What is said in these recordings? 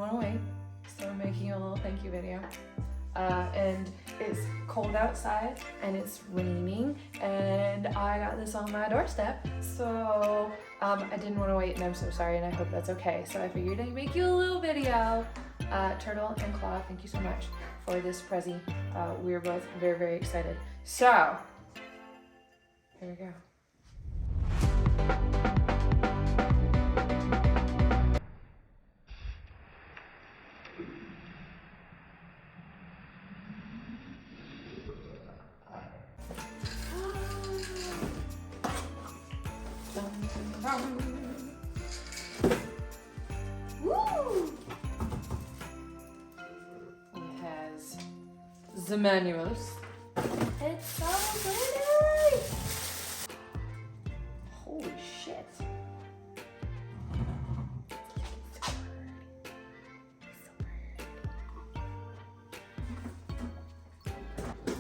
want to wait, so we're making a little thank you video. And it's cold outside and it's raining and I got this on my doorstep, so I didn't want to wait, and I'm so sorry, and I hope that's okay. So I figured I'd make you a little video. Turtle and Claw, thank you so much for this Prezi. We're both very, very excited. So, here we go. Woo! It has the manuals. It's so pretty! Holy shit.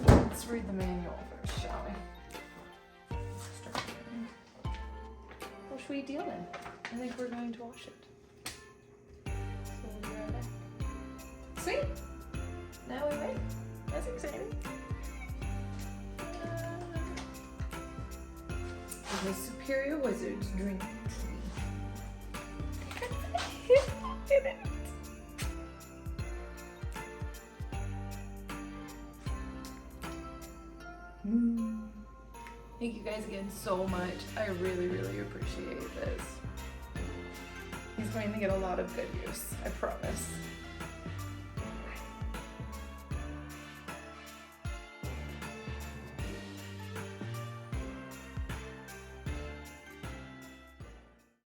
Let's read the manual first, shall we? What should we deal in? I think we're going to wash it. So we'll be right back. Sweet! Now we wait. That's exciting. The Superior Wizard's drink tree. Thank you guys again so much. I really, really appreciate this. He's going to get a lot of good use, I promise.